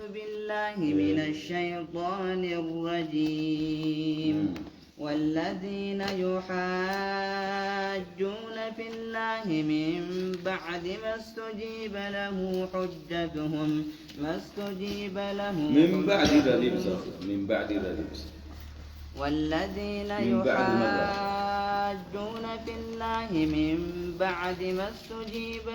بالله من الشيطان الرجيم والذين يحاجون في الله من بعد ما استجيب له حجتهم من بعد ذلك والذين يحاجون في الله من بعد ما استجيب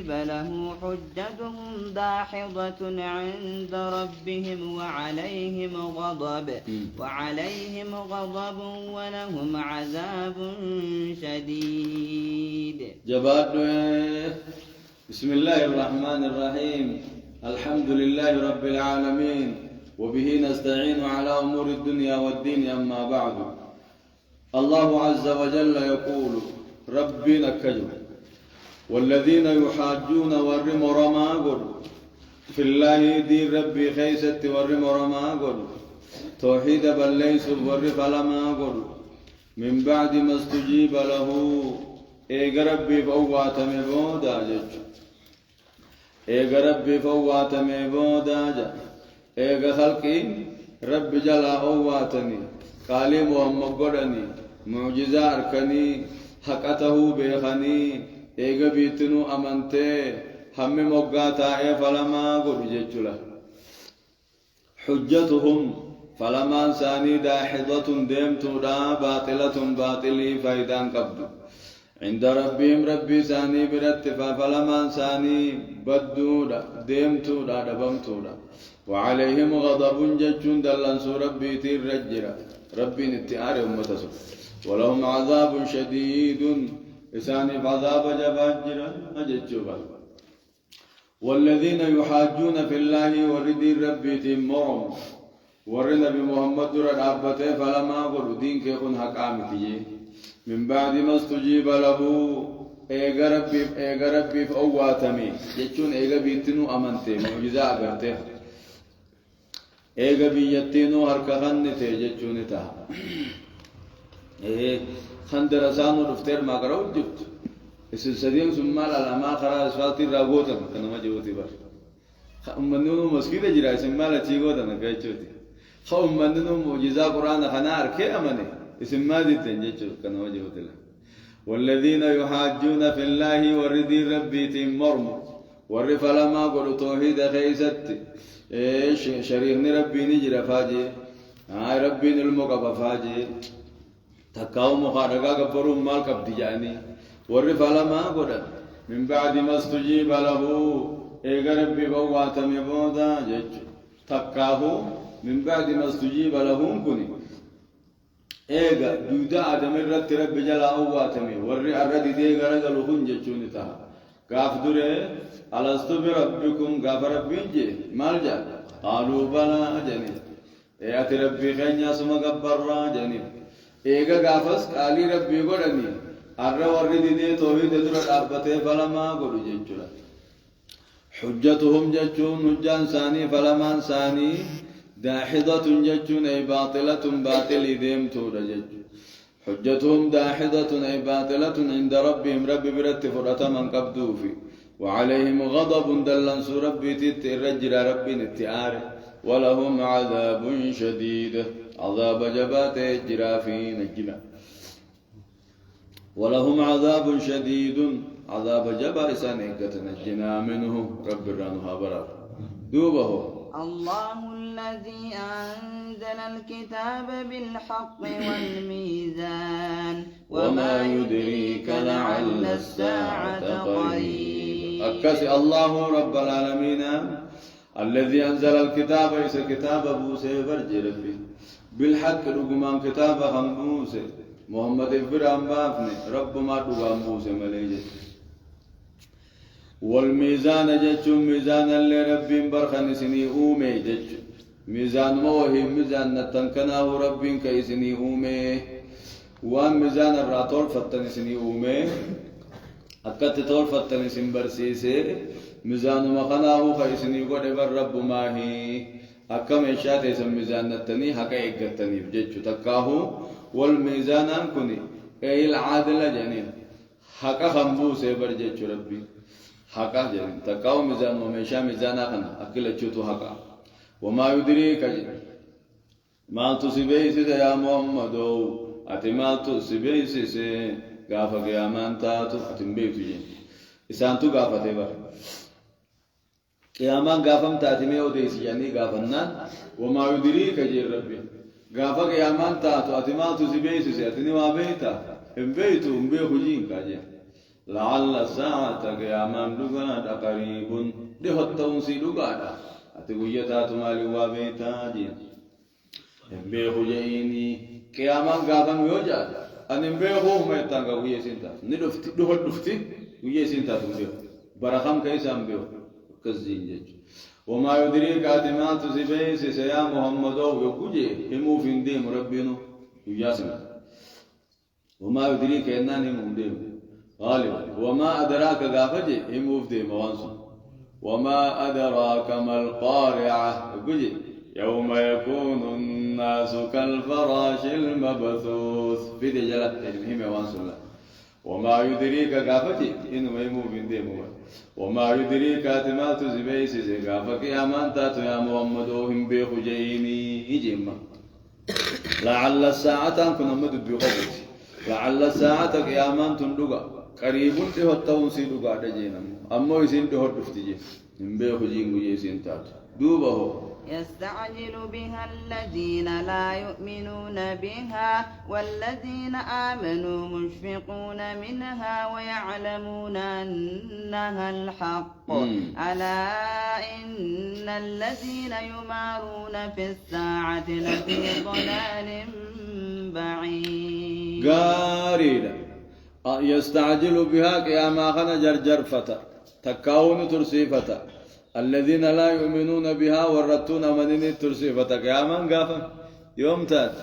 لهم حجتهم داحضة عند ربهم وعليهم غضب ولهم عذاب شديد. جباد بسم الله الرحمن الرحيم. الحمد لله رب العالمين وبه نستعين على أمور الدنيا والدين. أما بعد، الله عز وجل يقول ربنا كجو والذين يحاجون ورم رما قل في الله دين ربي خيست ورم رما قل توحيد بل ليس ورف لما قل من بعد ما استجيب له ايق ربي فوات مبودا جج ايق ربي فوات مبودا جج ايق خلقي رب جلا اواتني قالي محمد قرني معجزة أركني حقته بيخني ايغا بيتنو امنته هم موغاتا فلما قل ججلا حجتهم فلما ثاني داحضة ديمتو دا باطلة باطلي فايدان قبض عند ربهم ربي ثاني برتفا فلما ثاني بدو دا ديمتو دا دبمتو دا وعليهم غضب ججون دلنسو ربي تير رجرا ربي نتعار أمتسو ولهم عذاب شديد إساني بعذاب جباجرا أججوبا. والذين يحاجون في الله وردي ربي تمرم ورد بمحمد رابطه فلما قل دين كيكون حقامتي من بعد ما استجيب له ايغا ربي فأواتمي جتشون ايغا بيتنو أمنتي معجزة أغرته ايغا بيتنو هركخنته جتشون تها خندرسانو دفتر ما قرأوا جبت السلسلين ثم العلماء خرا اسفالتي راغوتا كنما جوتي بار امنو مسجد جرا ثم لا تيغوتا نكايچوتي امنو معجزه قران خنا اركي امني ثم دي تنجچو كنما جوتي. والذين يحاجون في الله وردي ربي تمرم ورف لما قل توحيد خيست شريك ربي نجرا فاجي ربي المقف فاجي تكاو مخارجا كبروا مال كبدي جاني ورف لما قل من بعد ما استجيب له ايغا ربي بوات مبودا جج تكاو من بعد ما استجيب له كني ايغا دودا ادم رت رب جلا اوات مي ور ارد دي غرغلو خنجچوني تا غاف دوره الستو بربكم غاف ربينجي مالجا قالوا بلا جني ايات ربي خنيا سم غبر جني ايغا غافس قالي ربي غدني ار ورد دي توحيد در ابته فلما غدو جچلا. حجتهم جچون حجان ثاني فلمان ثاني داحضة جچون اي باطلة باطل ديم تود جچ حجتهم داحضة اي باطلة عند ربهم رب برت فرتا من قبدو في وعليهم غضب دلن ربي تترجل ربي نتعار ولهم عذاب شديد عذاب جبات جرافين الجنا. ولهم عذاب شديد عذاب جبا إسانيكة نجنا منه رب الرانها برار دوبه. الله الذي أنزل الكتاب بالحق والميزان وما يدريك لعل الساعة قريب. أكسي الله رب العالمين الذي أنزل الكتاب إذا كتاب أبو سيفر جربي بالحق رقمان كتاب خموسي محمد إبراهيم بافني رب ما دوام موسى مليجة. والميزان جتشو ميزان اللي ربي برخن سني أومي جتشو ميزان موهي ميزان نتنكناه ربي كيسني أومي وان ميزان الراتور فتن سني أومي أكت تور فتن سن برسيسي ميزان مخناه كيسني قد بر رب ماهي أكم إشاء تسم ميزان نتني حكا إقتني جتشو تكاهو والميزان كني أي العادل جنين حكا خمبو سيبر جتشو ربي حقا جرين تقاو ميزان وميشا ميزان أخنا أكل أجوتو حقا وما يدريك جرين ما تصيبيس يا محمد أتي ما تصيبيس غافا قيامان تاتو أتنبيت جين إسانتو غافا تبر قيامان غافم تاتي ميو ديس يعني غافنان وما يدريك جير ربي غافا قيامان تاتو أتي ما تصيبيس أتني ما بيتا إنبيتو إنبيو جين كاجين لعل الساعة قيامان لغادا قريب دي حتى سي لغادا أتقوية مالي وابيتا جين إنبيو جيني قيامان غافم يوجا أن إنبيو ميتان قوية سنتا ندفتي دهول دفتي قوية سنتا تنبيو برخام كيسا إنبيو كزين جيج وما يدريك أتمان تسيبيس سيا محمد يقوجي همو فين ربينو يجاسم وما يدريك إنان همو ديم غالبا وما أدراك غافجي همو ديم وانسو وما أدراك ما القارعة يقوجي يوم يكون الناس كالفراش المبثوث في دجلت هم وانسو الله وما يدريك غافتي إنه ميمو بن ديمو وما يدريك أتمات زبيس غافك يا من تاتو يا محمد وهم بخجيني إجمع لعل الساعة كن مد بقبتي لعل الساعة يا من تندقى قريب تهتون سيدقى دجينا أما يسين تهت دفتجي هم بخجين ويسين تاتو دوبه يستعجل بها الذين لا يؤمنون بها والذين آمنوا مشفقون منها ويعلمون أنها الحق ألا إن الذين يمارون في الساعة لفي ضلال بعيد قاريدا يستعجل بها قياما خنا جرجر فتا تكاون ترسي فتا الذين لا يؤمنون بها ورتون منين ترسيفة قياما قافا يوم تات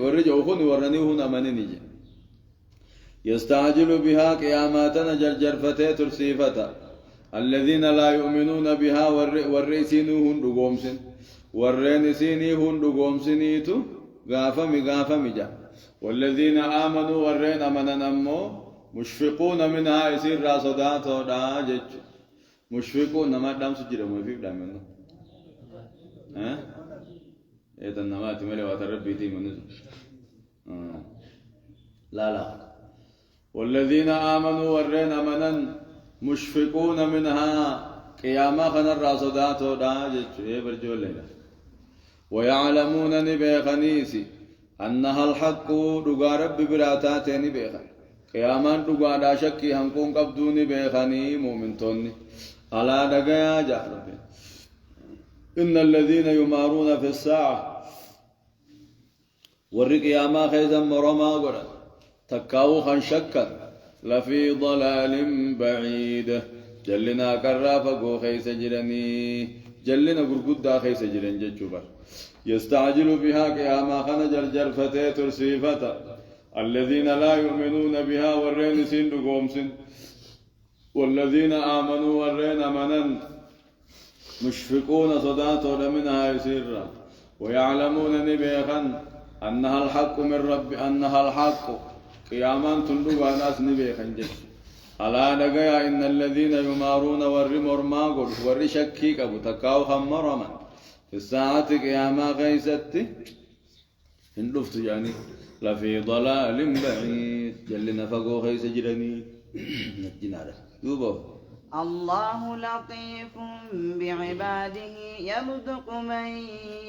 ورجعوا خوني ورنيوهن منين يستعجل بها قياماتنا جرجر فتاة ترسيفة الذين لا يؤمنون بها والرئيسينوهن رقومسن والرئيسينيهن رقومسنيتو غافا مجا والذين آمنوا والرئين أمنا أمو مشفقون منها يسير راسودات ودا جج مشفقون نما دام سجره ما في دام منه ها اذا نما تملي وتربي تي من لا والذين آمنوا ورين أمنا مشفقون منها قياما خنا الراسودات ودا جج برجول ليلا ويعلمون نبي خنيسي أنها الحق دغا رب براتات نبي قيامان دغا دا شكي هنكون قبدوني بخني مؤمنتوني على دقيا جعلوا إن الذين يمارون في الساعة ورق يا ما خيزا مرما قرأ تكاو خن شكا لفي ضلال بعيد جلنا كرافقو خيس جرني جلنا قرقودا خيس جرن ججوبر يستعجل بها قياما خن جرجر فتاة ترسيفة الذين لا يؤمنون بها والرين سن قومسن والذين آمنوا والرين منن مشفقون صداتهم منها يسيرا ويعلمون نبيخا أنها الحق من رب أنها الحق قياما تندقى ناس نبيخا جيش ألا نقيا إن الذين يمارون والرمر ما قل والرشكيك أبو تكاو خمرما في الساعة قياما غيست هندفت يعني لفي ضلال بعيد جلنا فقو خيس جرني نجنا له دوبه الله لطيف بعباده يرزق من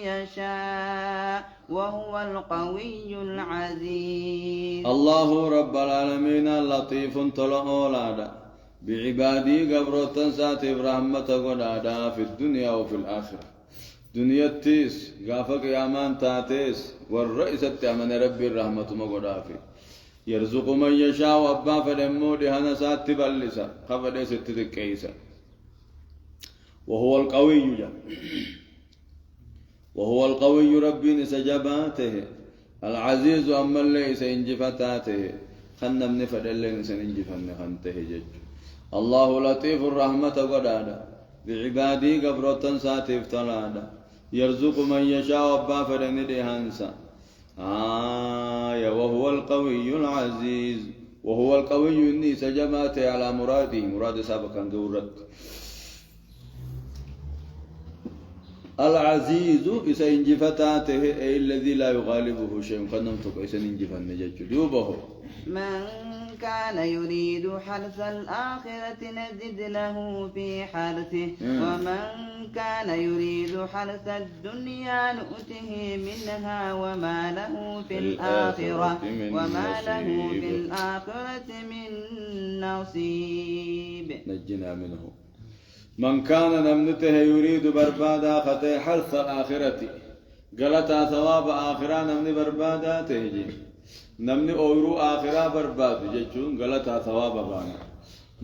يشاء وهو القوي العزيز الله رب العالمين لطيف طلعولادا بعبادي قبرة ساتي برحمة قدادا في الدنيا وفي الآخرة دنيا تيس غافك يامان تاتيس والرئيسة من ربي الرحمة مقدافي يرزق من يشاء وابا فدمو دهنا سات بلسا خفد ست كيسا وهو القوي وهو القوي ربي نسجباته العزيز أما ليس انجفتاته خنا من فدل نسن انجفن خنته جج الله لطيف الرحمة قدادا بعبادي قبرة ساتي افتلادا يرزق من يشاء وابا فدن دهنسا وهو القوي العزيز وهو القوي إني سجمات على مراده مراد سابقا قورت العزيز إذا انجفتاته أي الذي لا يغالبه شيء فنمتك إذا انجفت نجج دوبه من كان يريد حرث الآخرة نزد له في حرثه ومن كان يريد حرث الدنيا نؤته منها وما له في الآخرة من نصيب نجنا منه من كان نمنته يريد بربادا خطي حرث الآخرة غلطا ثواب آخرة نمني بربادا تهجي نمني أورو آخرة برباد جيشون غلطا ثواب بانا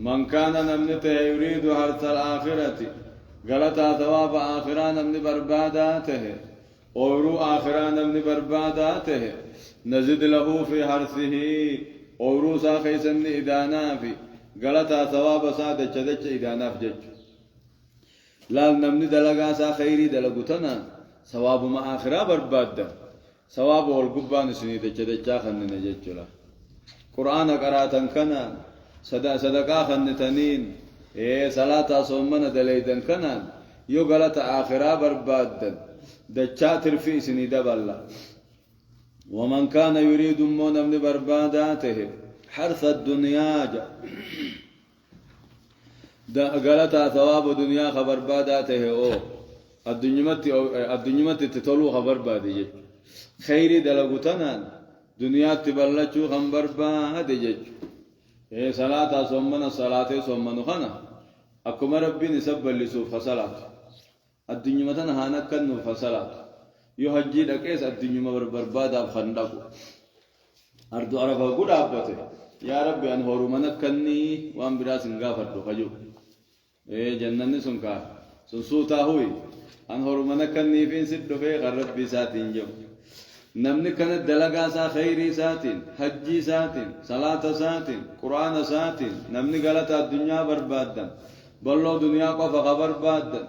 من كان نمنته يريد حرث الآخرة غلطا ثواب آخرة نمني بربادا ته أورو آخرة نمني بربادا ته نزد له في حرثه أورو ساخي سن إدانا في غلطا ثواب سادة جدج إدانا في جيش لا نمني دلقا سا خيري دلقتنا ثواب ما آخرة بربادا ثواب والقبان سنيد جدجا خننا جيشلا قرآن قراتا كنا صدقا خنتنين صلاة صومنا دليدا كنا يو غلط آخرة بربادا دجا ترفي سنيد بالله ومن كان يريد مون من برباداته حرث الدنيا غلطا ثواب الدنيا خبر باداته او الدنيا مت تتلو خبر بادي خيري دلغتنا دنيا تبلچو خبر بادي صلاه صومنا صلاه صومنا خنا اكم ربي نسب لسو فصلات الدنيا متنا هانكن فصلات يهجي دكيس الدنيا بربادا خندقو أرض عرفة قد أبته يا ربي أن هورو منكني وأن براس غافر خجو جنن سنكا سنسوتا هوي أن هورو منكني فين سد في ربي ساتين جو نمني كانت دلقا سا خيري ساتين حجي ساتين صلاة ساتين قرآن ساتين نمني غلطة الدنيا بربادا بلو دنيا کو فخبر بادا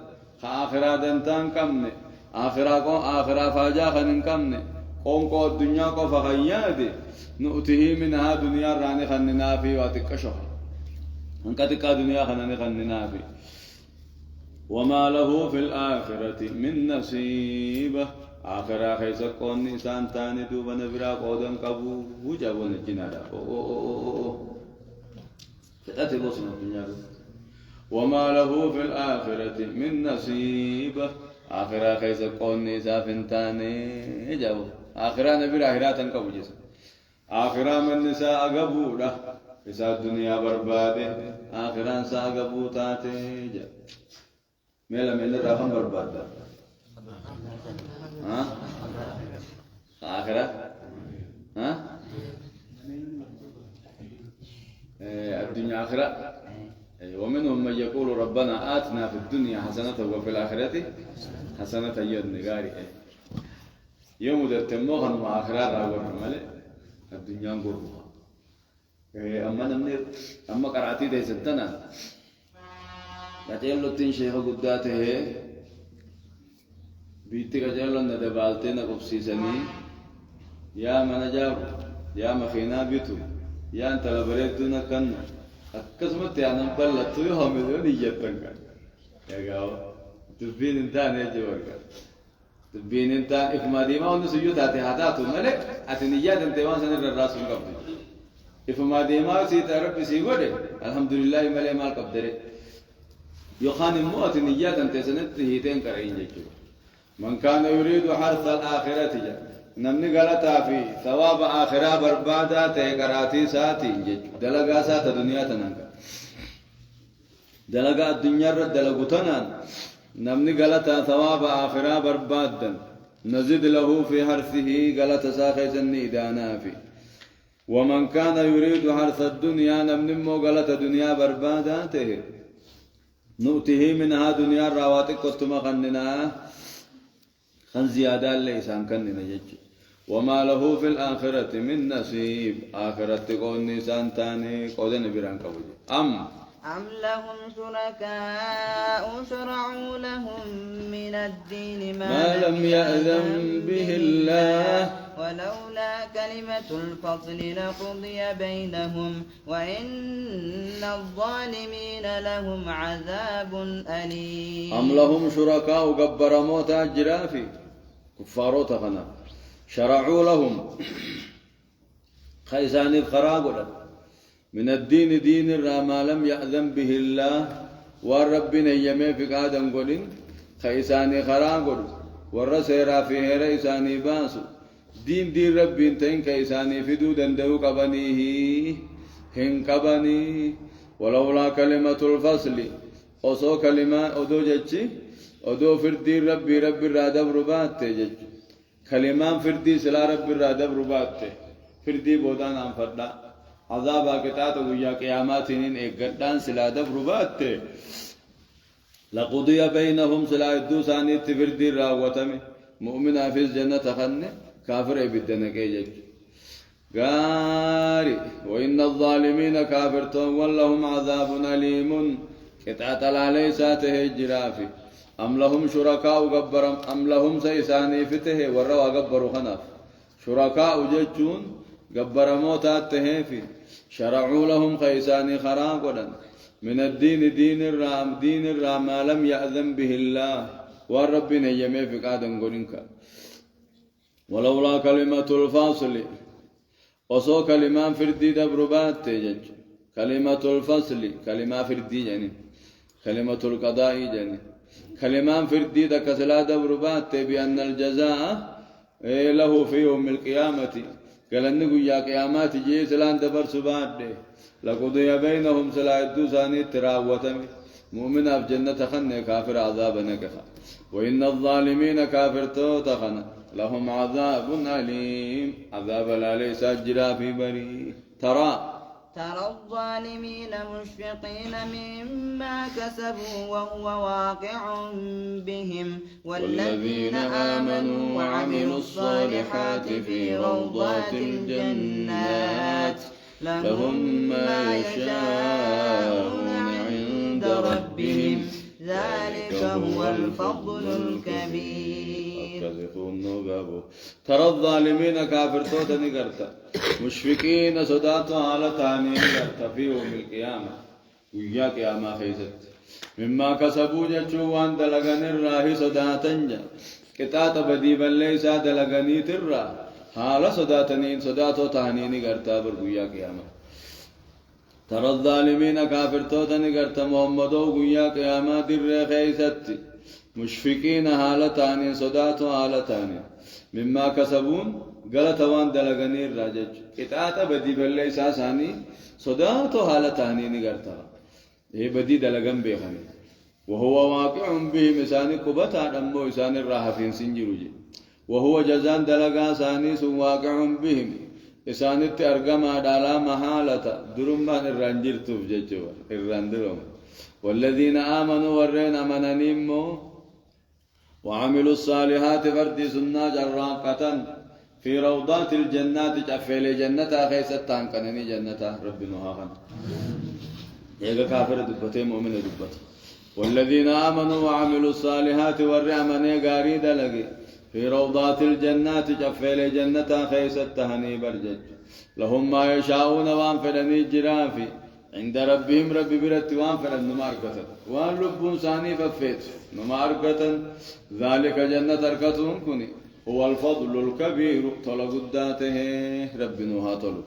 آخرة دنتان كمني آخرة فاجا خنن كمني قوم کو الدنيا کو فغيادي نؤته منها دنيا راني خننا في واتكشف انك دنيا خننا في وما له في الآخرة من نصيب آخرة خيس قون إنسان تاني دوبا نبرا قودن قبو وجابو نجنادا فتاتي بوسنا الدنيا وما له في الآخرة من نصيب آخرة خيس قون إنسان تاني جابو آخرة نبرا آخرة قبو جسد آخرة من نساء قبوله إسا الدنيا برباده آخرة نساء قبو تاتي جاب ميلا رافن برباده ها آخرة ها الدنيا آخرة ومنهم من يقول ربنا آتنا في الدنيا حسنة وفي الآخرة حسنة يدنغاري يوم درتموها مع آخرة راور ملئ الدنيا قربها أما قرأتي دي ستنا قتل لتين شيخ قداته بيتي قتل لنا دبالتين قبسيسني يا منجاب يا مخينا بيتو يا انت لبريتنا كنا أكسمت يا نمبلتو يهملون يجتنك يا قاو تبين انتان يجوك تبين انتان إفمادي ما هو نسيوت هاتاتو ملك أتنيات انتوان سنر الراس قبضي إفمادي ما سيت ربي سيقوده الحمد لله ملي مال قبضري يخان الموت نيات انت سنت هيتين كرين جيجو من كان يريد حرث الآخرة نمني غلطا في ثواب آخرة بربادا تيقراتي ساتي جيجو دلقا سات دنيا تنانك دلقا الدنيا رد دلقتنا نمني غلطا ثواب آخرة بربادا نزد له في حرثه غلط ساخي سني دانا في ومن كان يريد حرث الدنيا نمني مو غلط دنيا بربادا تيه نؤته منها دنيا رواتك كتما خننا خن زيادة ليسان كننا يجي وما له في الآخرة من نصيب آخرة قول نيسان تاني قودن بيران كبوجي أم لهم شركاء شرعوا لهم من الدين ما لم يأذن به الله ولولا كلمة الفصل لقضي بينهم وإن الظالمين لهم عذاب أليم أم لهم شركاء قبر موتا جرافي كفارو تخنا شرعوا لهم خيسان الخراغ من الدين دين ما لم يأذن به الله والربنا يمي في قادم قولين خيسان خراغ والرسيرا في هريساني باسو دين ربي انتين كيساني فدو دندو قبنيه هن قبني ولولا كلمة الفصل أصو كلمة أدو جتشي أدو فردي ربي الرادب ربات جتش كلمان فردي سلا ربي الرادب ربات فردي بودان عن فردا عذابا كتاتو ويا قياماتين اقدان سلا دب ربات لقضي بينهم سلا يدو ساني تفردي راوتمي مؤمن في الجنة خنه كافر بدنا كيجك غاري وإن الظالمين كافرتون ولهم عذاب أليم قطعة ليساته الجرافي أم لهم شركاء قبرم أم لهم سيساني فته وروا قبروا خناف شركاء ججون قبر موتاته في شرعوا لهم خيساني خراقا من الدين دين الرام ما لم يأذن به الله والربنا يمي في قادم قرنك ولولا كلمة الفاصل وصو كلمة فردي دبربات تجج كلمة الفصل كلمة فردي يعني كلمة القضاء يعني كلمة فردي دكسلا دبربات بأن الجزاء له في يوم القيامة قال النبي يا قيامات جي سلان دبر سباد لقضي بينهم سلا الدوساني تراوتم مؤمن في جنة خن كافر عذاب نكخ وإن الظالمين كافر توتخن لهم عذاب أليم عذاب لا ليس أجرا في بري ترى الظالمين مشفقين مما كسبوا وهو واقع بهم والذين آمنوا وعملوا الصالحات في روضات الجنات لهم ما يشاءون عند ربهم ذلك هو الفضل الكبير ترى الظالمين كافر توتا نقرتا مشفقين صداتوا على تاني نقرتا في يوم القيامة ويا قيامة خيست مما كسبوا جتشوان دلغن الراهي صداتنجا كتات بديبا ليس دلغني ترى حال صداتنين صداتوا تاني نقرتا برقويا قيامة ترى الظالمين كافر توتا نقرتا محمدو قويا قيامة در خيست مشفقين حالتاني صداتوا حالتاني مما كسبون غلطوان دلغني الراجج اطاعت بدي بلي ساساني صداتوا حالتاني نغرتا اي بدي دلغن بيخني وهو واقع به مساني قبتا دمو انسان الراحفين سنجروجي وهو جزان دلغا ساني سو واقع بهم اسانت ارغما دالا محالة درمان الرانجرتو جچو الراندرم والذين آمنوا ورين امننيمو وعملوا الصالحات فردي سنة جراقة في روضات الجنات جفل جنة خيستان كنني جنة ربنا هاخن يجا كافر دبته مؤمن دبته والذين آمنوا وعملوا الصالحات والرعمن غاري دلغي في روضات الجنات جفل جنة خيستهني برجج لهم ما يشاءون وانفلني جرافي عند ربهم رب برت وانفلن نماركة وان لبون ثاني ففيت نماركة ذلك جنة أركتهم كني هو الفضل الكبير طلق الداته رب نوها طلق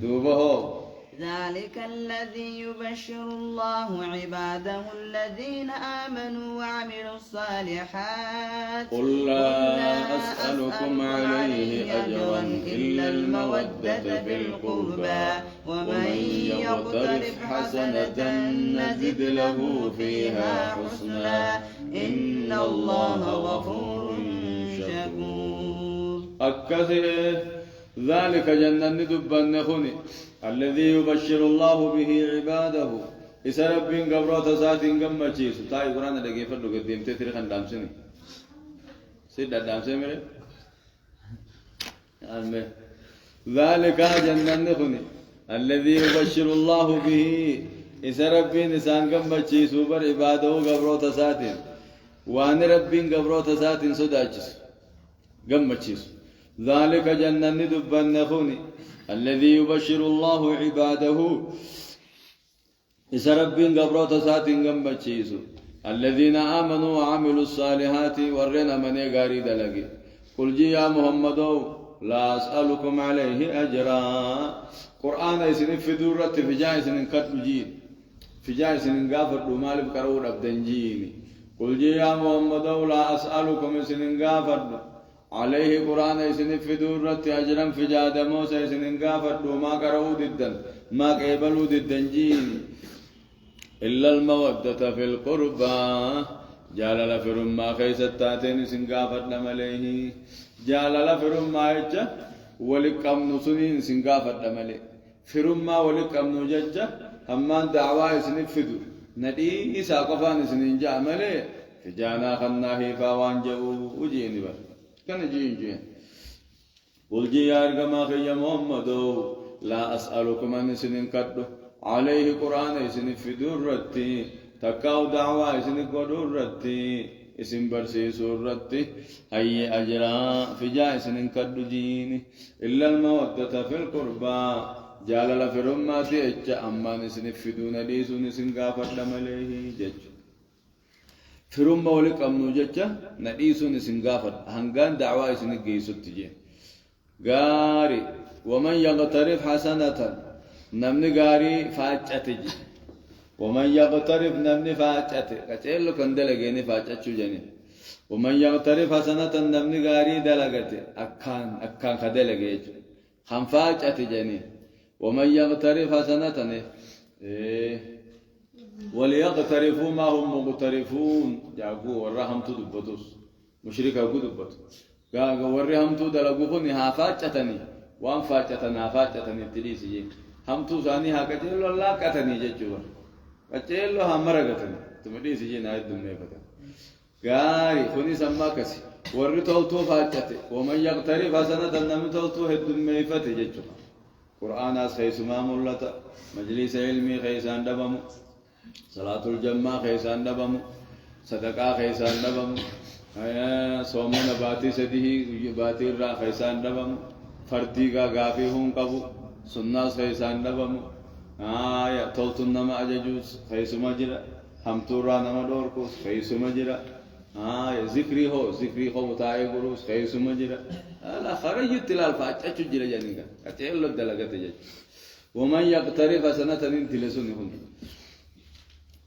دوبه ذلك الذي يبشر الله عباده الذين آمنوا وعملوا الصالحات قل لا أسألكم عليه أجرا إلا المودة في القربى ومن يقترف حسنة نزد له فيها حسنا إن الله غفور شكور أكثر ذلك جنة دبن خني الذي يبشر الله به عباده إذا ربين قبرات سات قم مجيس تاي قرآن لقي فرد قديم تثري خن دامسني سيد دامسني مره آمين ذلك جنة خني الذي يبشر الله به إذا ربين إنسان قم مجيس وبر عباده قبرات سات وان ربين قبرات سات صداجس قم مجيس ذلك جنة دبن خوني الذي يبشر الله عباده إذا ربين قبروت ساتين قنبتشيسو الذين آمنوا وعملوا الصالحات ورنا من يقاري دلقي قل جي يا محمد لا أسألكم عليه أجرا قرآن يسنين في دورة في جاي سنين كتب جين في جاي سنين غافر دمال بكرور أبدن جيني قل جي يا محمد لا أسألكم سنين غافر عليه قرآن يسنين في دورة أجرا في جاد موسى سنين غافر دما كرو ددن ما قبلوا ددن جيني إلا المودة في القربى جالل فرما خيستاتين سنغافت نمليه جالل فرما يجا ولقم نسنين سنغافت نمليه فرما ولقم نججا همان دعوة سنفدو ندي إسا قفان سننجا مليه فجانا خناه فاوان جو وجيني بر كان جين قل جي أرقما خي محمد لا أسألكم أن سنين كدو عليه قرآن اسن في درتي تكاو دعوة اسن قدرتي اسم برسي سورتي هي أجرا في جاء اسن كدجين إلا المودة في القربى جالل في رماتي اجا أمان اسن في دون ديسون اسن غافر لمليه جج في رمى ولك أمنو ججا نديسون اسن غافر هنغان دعوة اسن قيسو تجين غاري ومن يغترف حسنة نمني غاري فاجأتي ومن يغترف نمني فاجأتي كتير كندلجيني فاجأتشو جني ومن يغترف حسنة نمني غاري دلغتي أكان كدلجيج هم فاجأتي جني ومن يغترف حسنة وليغترفوا ما هم مغترفون جاكو ورهم تدبتوس مشركا كدبتو غا ورهم تدلغوني ها فاجأتني وان فاجأتنا فاجأتني تليسي هم تو ثاني ها كتيلو الله كتني جتشوا كتيلو هم مرقتني تمدي سجين هاي الدنيا بتا غاري خوني سما كسي وري تو فاجته ومن يقترف حسنة نم تو الدنيا فت جتشوا قرآن اس خيسما مولتا مجلس علمي خيسان دبم صلاة الجمعة خيسان دبم صدقة خيسان دبم صومنا باتي سديه باتي را خيسان دبم فردي کا غافي هون قبو سناس خيسان دبم يا تولتن نما أججوس خيسما جرا هم تورا نما دوركوس خيسما جرا يا ذكري هو متاعي قروس خيسما جرا لا خرج التلال فاج أشجع جرا جانيكا أتيل له دلقة تجج ومن يقترف سنة تلسون هون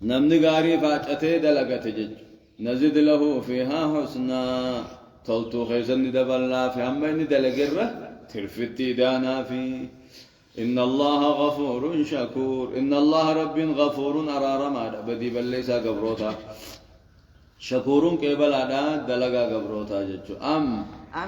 نمني غاري فاج أتي دلقة تجج نزيد له فيها حسنا تولتو خيسن دبلا في هم بين دلقة ترفتي دانا في إن الله غفور شكور إن الله رب غفور أرارما بدي بل ليس قبروتا شكور كيبل عداد دلقا قبروتا جتشو أم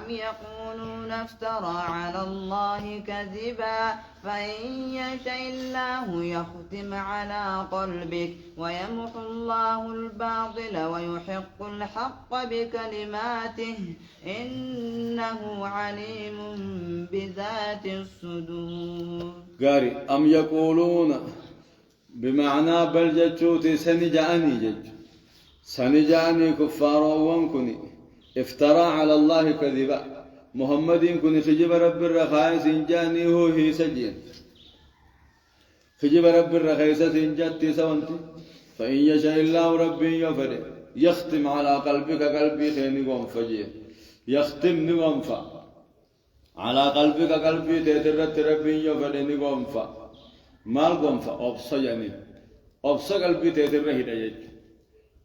يقولون افترى على الله كذبا فإن يشاء الله يختم على قلبك ويمحو الله الباطل ويحق الحق بكلماته إنه عليم بذات الصدور قاري أم يقولون بمعنى بل جتشوتي سنجعني جتشو سنجعني كفار وانكني افترى على الله كذبا محمد كن خجب رب الرخائس انجاني هو هي سجين خجب رب الرخائس انجاتي سوانتي فإن يشاء الله ربي يفر يختم على قلبك قلبي خيني فجيه يختم نغنفا على قلبك قلبي تترت ربي يفر نغنفا مال غنفا أبصى يعني أبصى قلبي تتره هدايج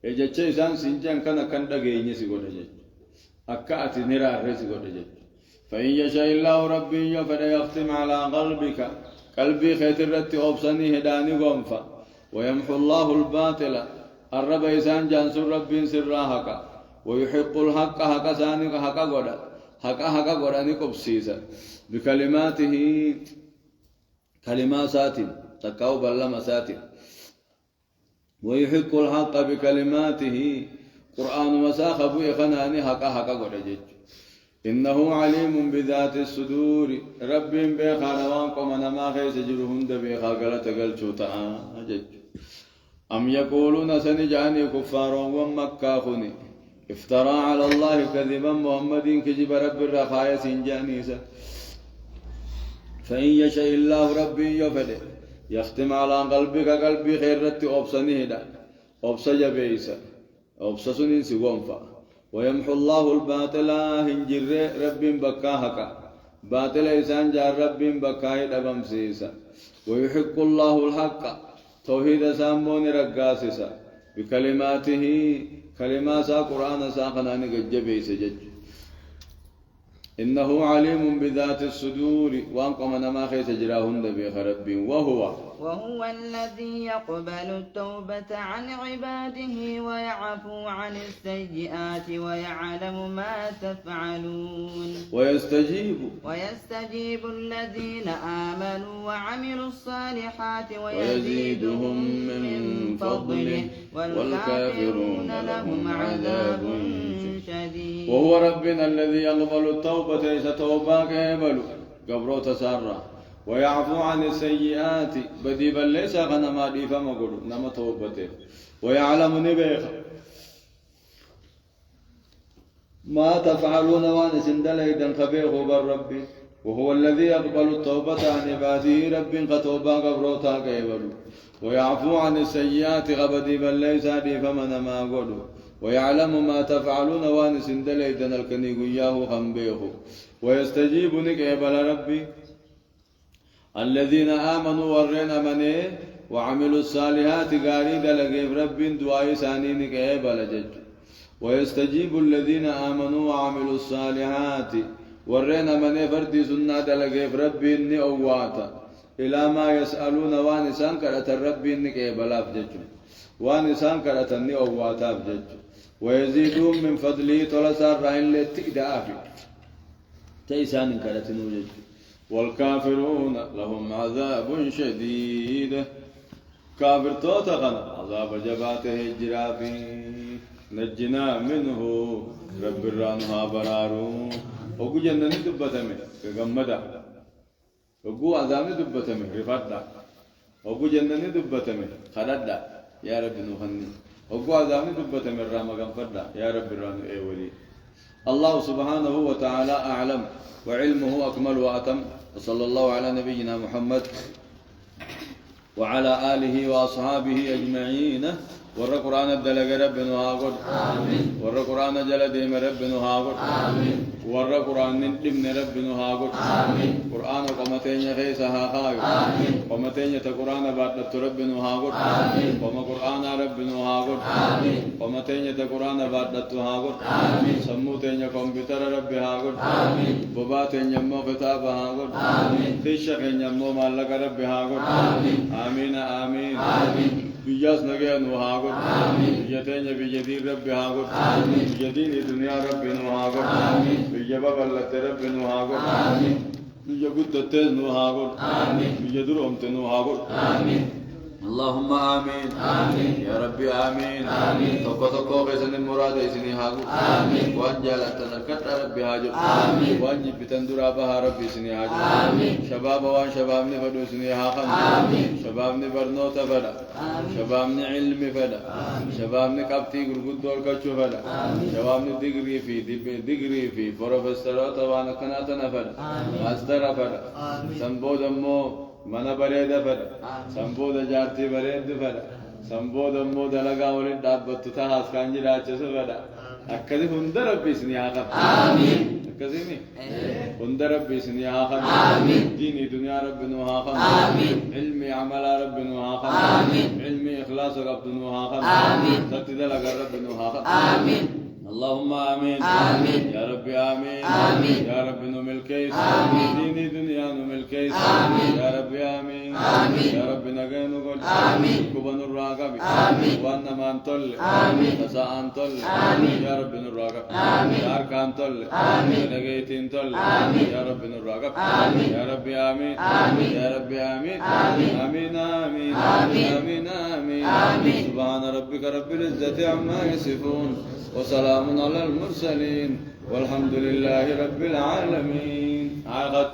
ejecha isaan sinjaan kana kan dhageenye si godha jechuudha akka ati niraarree si godha jechuudha فإن يشاء الله ربي يفعل يختم على قلبك قلبي خيت الرت أبصني هداني غنفا ويمحو الله الباطل الرب إسان جانسور ربي سراهك ويحق الحق حق سانك حق غدا حق غدا نكبسيسا بكلماته كلمات تقاو بلمسات ويحق الحق بكلماته قرآن مساخب يخناني حق قرجج إنه عليم بذات الصدور رب بخانوان قمنا ما خيس جرهم دبيخا قلت قلتوتا أم يقولون سنجاني كفار ومكا خني افترى على الله كذبا محمد كجب رب الرخايا سنجانيسا فإن يشاء الله ربي يفده يختم على قلبك قلبي خيرت أبصنه دا أبص جبيسا أبص سنين سيغنفا ويمحو الله الباطل هنجر رب بكاهك باطل إسان جار رب بكاه دبم سيسا ويحق الله الحق توحيد سامون رقاسسا بكلماته كلمات قرآن ساقنا نجبي سجج إنه عليم بذات الصدور وأنقم ما خيس جراهن بيخ ربي وهو الذي يقبل التوبة عن عباده ويعفو عن السيئات ويعلم ما تفعلون ويستجيب الذين آمنوا وعملوا الصالحات ويزيدهم من فضله والكافرون لهم عذاب شديد وهو ربنا الذي يقبل التوبة ليس توباك يقبل قبرو تسارى ويعفو عن السيئات بدي بل ليس غنما دي فما قلوا نما توبته ويعلم نبيخ ما تفعلون وانا سندليدا خبيخ بالرب وهو الذي يقبل التوبة عن عباده رب قتوبا قبرو تاك يقبل ويعفو عن السيئات غبدي بل ليس دي فما نما قلوا ويعلم ما تفعلون وان سندليدا الكنيق إياه خنبيخ ويستجيب نكيبل ربي الذين آمنوا ورنا منه وعملوا الصالحات قاري دلقيب رب دعاء سانين كيبل جج ويستجيب الذين آمنوا وعملوا الصالحات ورنا منه فردي سنة دلقيب رب إني أواتا إلى ما يسألون وانسان كرة الرب إني كيبل أفجج وانسان كرة إني أواتا أفجج ويزيدون من فضله تلسار رأين لتئدافي تيسان كرة نوجج والكافرون لهم عذاب شديد كافر توتغن عذاب جباته الجرافي نجنا منه رب الرانها برارو وقو جنني دبتمه كغمدا وقو عذاب دبتمه رفدا وقو جنني دبتمه خلدا يا رب نخني وقو عذاب دبتمه الرام غفدا يا رب الران ايولي الله سبحانه وتعالى أعلم وعلمه أكمل وأتم وصلى الله على نبينا محمد وعلى آله وأصحابه أجمعين ور قرآن الدلق ربنا هاقود ور قرآن جلدهم ربنا هاقود ور قرآن ابن ربنا هاقود قرآن قمتين خيسها خاقود قمتين تقرآن بعد ربنا هاقود قم قرآن ربنا هاقود قمتين تقرآن بعد هاقود سموتين كمبيوتر رب هاقود بباتين يمو كتاب هاقود تشكين يمو مالك رب هاقود آمين آمين بيجاس نجاه نوهاقود بيجتين بيجدين رب هاقود بيجدين الدنيا رب نوهاقود بيجباب الله رب نوهاقود بيجبود تتز نوهاقود بيجدور أمت نوهاقود اللهم آمين يا ربي آمين توقع توقع بسن المراد إسني هاقو وان جالت تنكت ربي هاجو وان جبتن درابها ربي إسني هاجو شباب وان شباب نفدو إسني هاقم شباب نبرنو تفدا شباب نعلم فدا شباب نكبتي قرقود دور كچو فدا شباب ديگري في پروفيسرات وانا كناتنا فدا ماستر فدا سنبود امو من بريد فدا سنبود جارتي بريد فدا سنبود امو دلقا ولين دابت تهاس كانجي راچس فدا اكدي هند ربي سني آخر اكدي هند ربي سني آخر ديني دنيا ربي نو آخر علمي عمل ربي نو آخر علمي إخلاص ربي نو آخر ستي دلقا ربي نو آخر اللهم آمين يا ربي آمين يا ربي نمل كيس ديني دنيا نمل كيس يا ربي آمين يا ربي نغين نقول كبن الراقب وانا ما انطل تسا انطل يا ربي نراقب يا أركان طل نغيتين طل يا ربي نراقب يا ربي آمين يا ربي آمين آمين آمين آمين آمين سبحان ربك رب العزة عما يصفون وسلام على المرسلين والحمد لله رب العالمين.